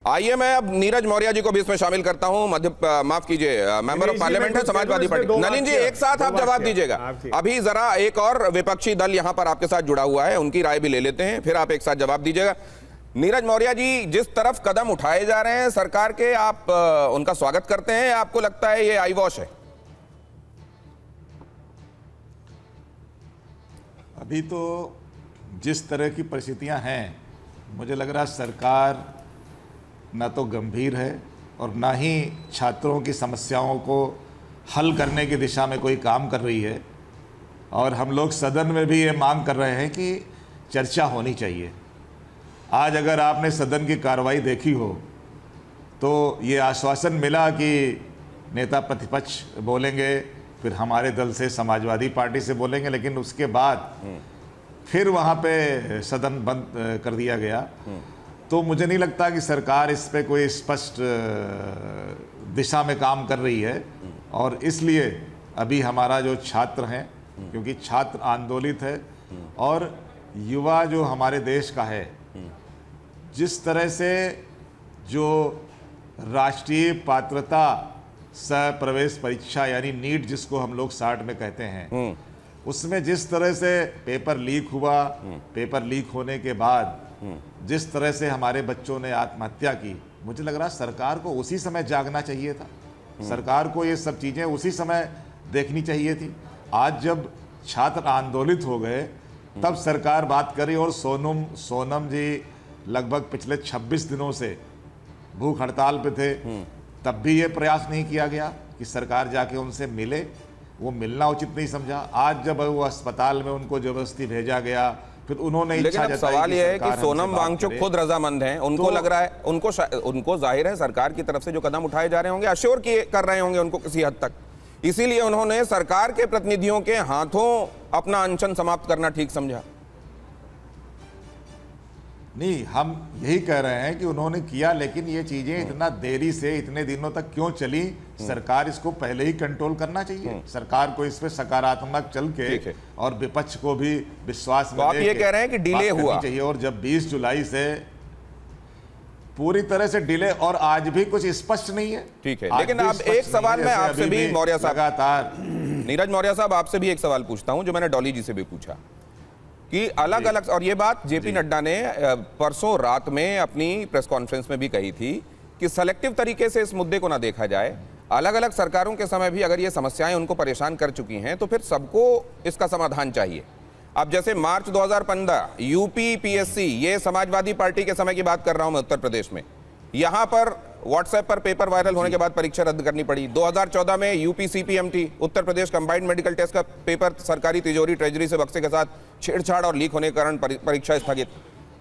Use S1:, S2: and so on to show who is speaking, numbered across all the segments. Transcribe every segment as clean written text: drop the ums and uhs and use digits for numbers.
S1: आइए मैं अब नीरज मौर्य जी को भी इसमें शामिल करता हूं। माफ कीजिए, मेंबर ऑफ पार्लियामेंट है समाजवादी पार्टी। नलिन जी एक साथ आप जवाब दीजिएगा। अभी जरा एक और विपक्षी दल यहां पर आपके साथ जुड़ा हुआ है, उनकी राय भी ले लेते हैं, फिर आप एक साथ जवाब दीजिएगा। नीरज मौर्य जी, जिस तरफ कदम उठाए जा रहे हैं सरकार के, आप उनका स्वागत करते हैं? आपको लगता है ये आई वॉश है?
S2: अभी तो जिस तरह की परिस्थितियां हैं, मुझे लग रहा है सरकार ना तो गंभीर है और ना ही छात्रों की समस्याओं को हल करने की दिशा में कोई काम कर रही है। और हम लोग सदन में भी ये मांग कर रहे हैं कि चर्चा होनी चाहिए। आज अगर आपने सदन की कार्रवाई देखी हो तो ये आश्वासन मिला कि नेता प्रतिपक्ष बोलेंगे, फिर हमारे दल से समाजवादी पार्टी से बोलेंगे, लेकिन उसके बाद फिर वहाँ पे सदन बंद कर दिया गया। तो मुझे नहीं लगता कि सरकार इस पे कोई स्पष्ट दिशा में काम कर रही है। और इसलिए अभी हमारा जो छात्र हैं, क्योंकि छात्र आंदोलित है और युवा जो हमारे देश का है, जिस तरह से जो राष्ट्रीय पात्रता सह प्रवेश परीक्षा यानी नीट जिसको हम लोग शार्ट में कहते हैं, उसमें जिस तरह से पेपर लीक हुआ, पेपर लीक होने के बाद जिस तरह से हमारे बच्चों ने आत्महत्या की, मुझे लग रहा है सरकार को उसी समय जागना चाहिए था। सरकार को ये सब चीज़ें उसी समय देखनी चाहिए थी। आज जब छात्र आंदोलित हो गए तब सरकार बात करी, और सोनम जी लगभग पिछले 26 दिनों से भूख हड़ताल पे थे, तब भी ये प्रयास नहीं किया गया कि सरकार जाके उनसे मिले। वो मिलना उचित नहीं समझा। आज जब वो अस्पताल में उनको जबरदस्ती भेजा गया, फिर उन्होंने इच्छा जताई।
S1: सवाल यह है कि सोनम वांगचुक खुद रजामंद हैं, उनको तो लग रहा है, उनको जाहिर है सरकार की तरफ से जो कदम उठाए जा रहे होंगे अश्योर कर रहे होंगे उनको किसी हद तक, इसीलिए उन्होंने सरकार के प्रतिनिधियों के हाथों अपना अनशन समाप्त करना ठीक समझा।
S2: नहीं, हम यही कह रहे हैं कि उन्होंने किया, लेकिन ये चीजें इतना देरी से इतने दिनों तक क्यों चली? सरकार इसको पहले ही कंट्रोल करना चाहिए। सरकार को इस पे सकारात्मक चल के और विपक्ष को भी विश्वास में
S1: आप ये कह रहे हैं कि डिले हुआ
S2: चाहिए। और जब 20 जुलाई से पूरी तरह से डिले, और आज भी कुछ स्पष्ट नहीं है।
S1: ठीक है, लेकिन अब एक सवाल मैं आपसे भी मौर्य साहब, लगातार नीरज मौर्य साहब आपसे भी एक सवाल पूछता हूं जो मैंने डॉली जी से भी पूछा कि अलग अलग, और ये बात जेपी नड्डा ने परसों रात में अपनी प्रेस कॉन्फ्रेंस में भी कही थी कि सेलेक्टिव तरीके से इस मुद्दे को ना देखा जाए। अलग अलग सरकारों के समय भी अगर ये समस्याएं उनको परेशान कर चुकी हैं तो फिर सबको इसका समाधान चाहिए। अब जैसे मार्च 2015 यूपी पीएससी, ये समाजवादी पार्टी के समय की बात कर रहा हूं मैं, उत्तर प्रदेश में, यहां पर व्हाट्सएप पर पेपर वायरल होने के बाद परीक्षा रद्द करनी पड़ी। 2014 में UP CPMT, Uttar Pradesh combined medical test का पेपर सरकारी तिजोरी ट्रेजरी से बक्से के साथ छेड़छाड़ और लीक होने के कारण परीक्षा स्थगित।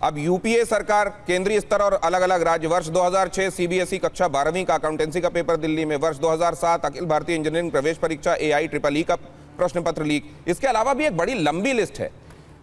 S1: अब यूपीए सरकार केंद्रीय स्तर और अलग अलग राज्य, वर्ष 2006 सीबीएसई कक्षा 12वीं का अकाउंटेंसी का पेपर दिल्ली में, वर्ष 2007 अखिल भारतीय इंजीनियरिंग प्रवेश परीक्षा AIEEE का प्रश्न पत्र लीक। इसके अलावा भी एक बड़ी लंबी लिस्ट है।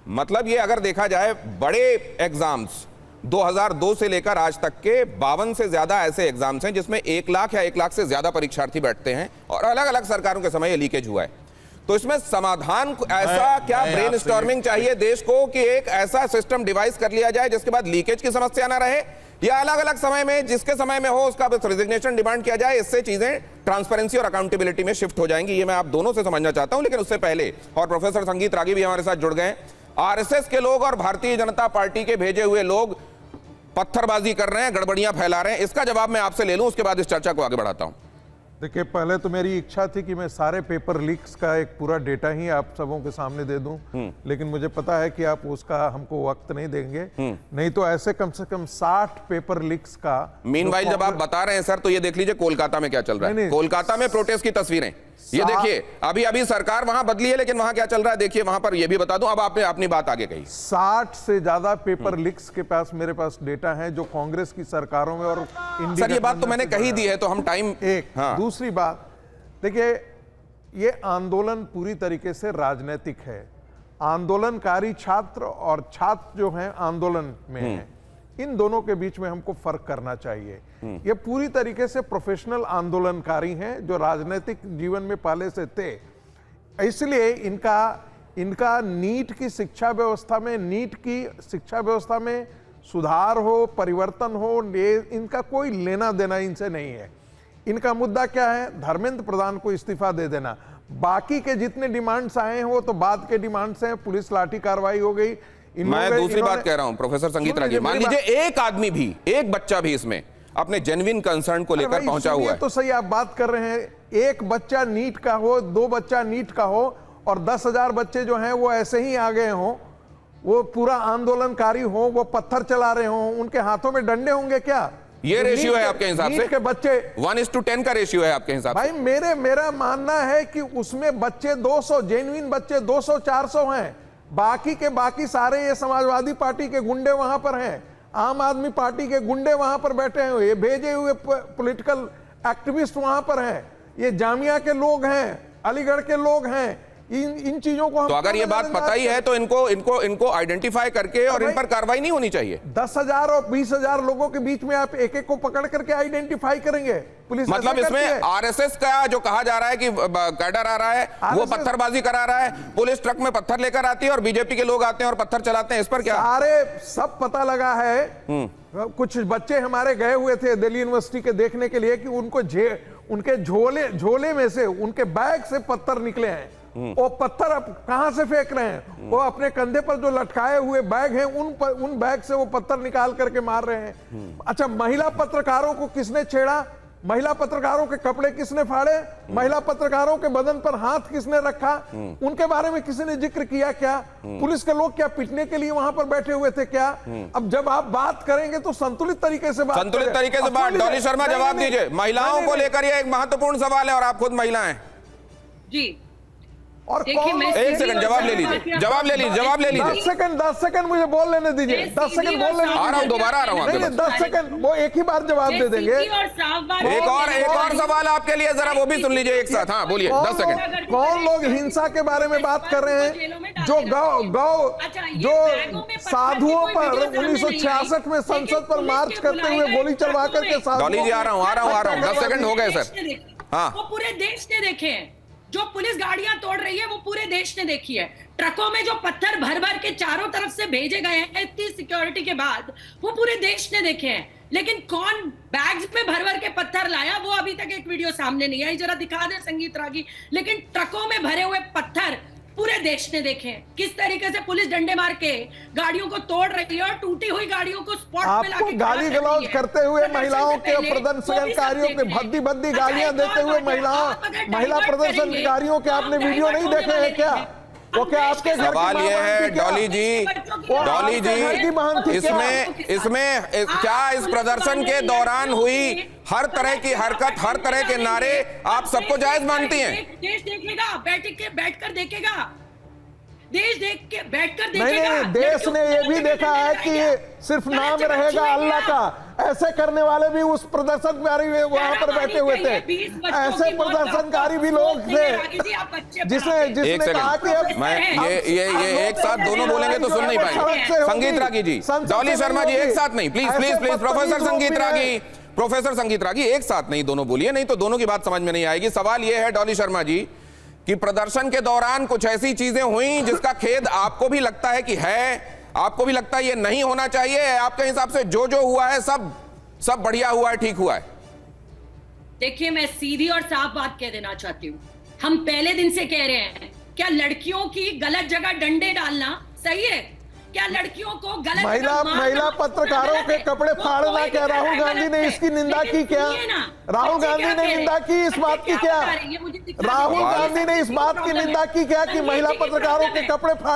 S1: मतलब ये अगर देखा जाए, बड़े एग्जाम्स 2002 से लेकर आज तक के 52 से ज्यादा ऐसे एग्जाम्स हैं जिसमें 1 लाख या 1 लाख से ज्यादा परीक्षार्थी बैठते हैं, और अलग अलग सरकारों के समय ये लीकेज हुआ है। तो इसमें समाधान ऐसा क्या ब्रेनस्टॉर्मिंग चाहिए देश को कि एक ऐसा सिस्टम डिवाइस कर लिया जाए जिसके बाद लीकेज की समस्या ना रहे, या अलग अलग समय में जिसके समय में हो उसका रेजिग्नेशन डिमांड किया जाए। इससे चीजें ट्रांसपेरेंसी और अकाउंटेबिलिटी में शिफ्ट हो जाएंगी। ये मैं आप दोनों से समझना चाहता हूं, लेकिन उससे पहले, और प्रोफेसर संगीत रागी भी हमारे साथ जुड़ गए, आरएसएस के लोग और भारतीय जनता पार्टी के भेजे हुए लोग पत्थरबाजी कर रहे हैं, गड़बड़ियां फैला रहे हैं, इसका जवाब मैं आपसे ले लूं, उसके बाद इस चर्चा को आगे बढ़ाता हूं।
S3: देखिए, पहले तो मेरी इच्छा थी कि मैं सारे पेपर लीक्स का एक पूरा डेटा ही आप सबों के सामने दे दूं, लेकिन मुझे पता है कि आप उसका हमको वक्त नहीं देंगे। नहीं तो ऐसे कम से कम 60 पेपर लीक्स का।
S1: मीनवाइल जब आप बता रहे हैं सर, तो ये देख लीजिए कोलकाता में क्या चल रहा है। कोलकाता में प्रोटेस्ट की तस्वीरें ये देखिए। अभी सरकार वहां बदली है, लेकिन वहां क्या चल रहा है देखिए वहां पर। ये भी बता दूं, अब आपने अपनी बात आगे कही।
S3: 60 से ज्यादा पेपर लीक्स के पास मेरे पास डेटा है जो कांग्रेस की सरकारों में और
S1: सर ये बात तो मैंने कही दी है, तो हम टाइम
S3: हाँ। दूसरी बात देखिए, ये आंदोलन पूरी तरीके से राजनीतिक है। आंदोलनकारी छात्र और छात्र जो हैं आंदोलन में हैं, इन दोनों के बीच में हमको फर्क करना चाहिए। ये पूरी तरीके से प्रोफेशनल आंदोलनकारी हैं जो राजनीतिक जीवन में पहले से थे, इसलिए इनका नीट की शिक्षा व्यवस्था में सुधार हो, परिवर्तन हो, ये इनका कोई लेना देना इनसे नहीं है। इनका मुद्दा क्या है? धर्मेंद्र प्रधान को इस्तीफा दे देना। बाकी के जितने डिमांड्स आए हैं वो तो बाद के डिमांड्स हैं। पुलिस लाठी कार्रवाई हो गई।
S1: मैं दूसरी बात कह रहा हूं प्रोफेसर संगीत रागी, मान लीजिए एक आदमी भी, एक बच्चा भी इसमें अपने जेन्युइन कंसर्न को लेकर पहुंचा हुआ है,
S3: तो सही आप बात कर रहे हैं। एक बच्चा नीट का हो, 2 बच्चा नीट का हो और 10,000 बच्चे जो हैं वो ऐसे ही आ गए हों, वो पूरा आंदोलनकारी हो, वो पत्थर चला रहे हों, उनके हाथों में डंडे होंगे क्या?
S1: ये रेशियो है आपके हिसाब से?
S3: के बच्चे
S1: 1:10 का रेशियो है आपके हिसाब से?
S3: भाई मेरा मानना है कि उसमें बच्चे 200, जेन्युइन बच्चे 200-400 हैं। बाकी के बाकी सारे ये समाजवादी पार्टी के गुंडे वहां पर हैं, आम आदमी पार्टी के गुंडे वहां पर बैठे हैं, ये भेजे हुए पॉलिटिकल एक्टिविस्ट वहां पर हैं, ये जामिया के लोग हैं, अलीगढ़ के लोग हैं। इन चीजों को
S1: तो अगर ये बात पता ही है तो इनको आइडेंटिफाई करके और इन पर कार्रवाई नहीं होनी चाहिए?
S3: 10,000 और 20,000 लोगों के बीच में आप एक एक को पकड़ करके आइडेंटिफाई करेंगे? पुलिस
S1: मतलब इसमें आरएसएस का जो कहा जा रहा है कि कैडर आ रहा है वो पत्थरबाजी करा रहा है, पुलिस ट्रक में पत्थर लेकर आती है और बीजेपी के लोग आते हैं और पत्थर चलाते हैं, इस पर क्या?
S3: सारे सब पता लगा है। कुछ बच्चे हमारे गए हुए थे दिल्ली यूनिवर्सिटी के देखने के लिए कि उनके झोले में से, उनके बैग से पत्थर निकले हैं। वो पत्थर अब कहां से फेंक रहे हैं? वो अपने कंधे पर जो लटकाए हुए बैग हैं उन बैग से वो पत्थर निकाल करके मार रहे हैं। अच्छा, महिला पत्रकारों को किसने छेड़ा? महिला पत्रकारों के कपड़े किसने फाड़े? महिला पत्रकारों के बदन पर हाथ किसने रखा? उनके बारे में किसी ने जिक्र किया क्या? पुलिस के लोग क्या पिटने के लिए वहां पर बैठे हुए थे क्या? अब जब आप बात करेंगे तो संतुलित तरीके से बात,
S1: डॉली शर्मा जवाब दीजिए। महिलाओं को लेकर यह एक महत्वपूर्ण सवाल है और आप खुद महिला हैं
S4: जी।
S3: और
S1: एक सेकंड जवाब ले लीजिए। 10
S3: सेकंड मुझे बोल लेने दीजिए। 10 सेकंड बोल लेने
S1: आ रहा हूं, दोबारा आ रहा हूं आपके पास।
S3: 10 सेकंड, वो एक ही बार जवाब दे देंगे।
S1: एक और सवाल आपके लिए, जरा वो भी सुन लीजिए एक साथ। हाँ बोलिए, 10 सेकंड।
S3: कौन लोग हिंसा के बारे में बात कर रहे हैं? जो साधुओं पर 1966 में संसद पर मार्च करते हुए गोली चलवा करके
S1: डॉली जी आ रहा हूं 10 सेकंड हो गए सर। हाँ,
S4: वो पूरे देश ने देखे हैं। जो पुलिस गाड़ियां तोड़ रही है वो पूरे देश ने देखी है। ट्रकों में जो पत्थर भर भर के चारों तरफ से भेजे गए हैं इतनी सिक्योरिटी के बाद, वो पूरे देश ने देखे हैं। लेकिन कौन बैग्स में भर भर के पत्थर लाया वो अभी तक एक वीडियो सामने नहीं आई। जरा दिखा दे संगीत रागी। लेकिन ट्रकों में भरे हुए पत्थर पूरे देश ने देखे हैं। किस तरीके से पुलिस डंडे मार के गाड़ियों को तोड़ रही है और टूटी हुई गाड़ियों को स्पॉट पे लाके
S3: गाली गलौज करते हुए महिलाओं के प्रदर्शनकारियों के भद्दी गालियां देते हुए महिला प्रदर्शनकारियों के आपने वीडियो नहीं देखे हैं क्या? वो क्या आपके घर
S1: सवाल ये है डॉली जी, इसमें क्या इस प्रदर्शन के दौरान हुई हर तरह की हरकत, हर तरह के नारे आप सबको जायज मानती हैं?
S4: देश देखेगा, बैठकर देखेगा। देश देख के बैठकर देखेगा।
S3: नहीं, देश ने ये भी देखा है कि सिर्फ नाम रहेगा अल्लाह का। ऐसे करने वाले भी उस प्रदर्शनकारी वहां पर बैठे हुए थे। ऐसे प्रदर्शनकारी भी लोग थे जिसने कहा कि
S1: मैं ये एक साथ दोनों बोलेंगे तो सुन नहीं पाएंगे। संगीत रागी जी, डॉली शर्मा जी, एक साथ नहीं, प्लीज प्लीज प्लीज। प्रोफेसर संगीत रागी एक साथ नहीं, दोनों बोलिए, नहीं तो दोनों की बात समझ में नहीं आएगी। सवाल यह है डॉली शर्मा जी कि प्रदर्शन के दौरान कुछ ऐसी चीजें हुई जिसका खेद आपको भी लगता है कि है, आपको भी लगता है ये नहीं होना चाहिए? आपके हिसाब से जो हुआ है सब बढ़िया हुआ है, ठीक हुआ है?
S4: देखिए, मैं सीधी और साफ बात कह देना चाहती हूँ। हम पहले दिन से कह रहे हैं, क्या लड़कियों की गलत जगह डंडे डालना सही है? क्या लड़कियों को गलत
S3: महिला पत्रकारों के कपड़े फाड़ना, क्या राहुल गांधी ने इसकी निंदा की क्या? राहुल गांधी ने निंदा की इस बात की क्या? राहुल गांधी ने इस बात की निंदा की क्या कि महिला पत्रकारों के कपड़े फाड़े?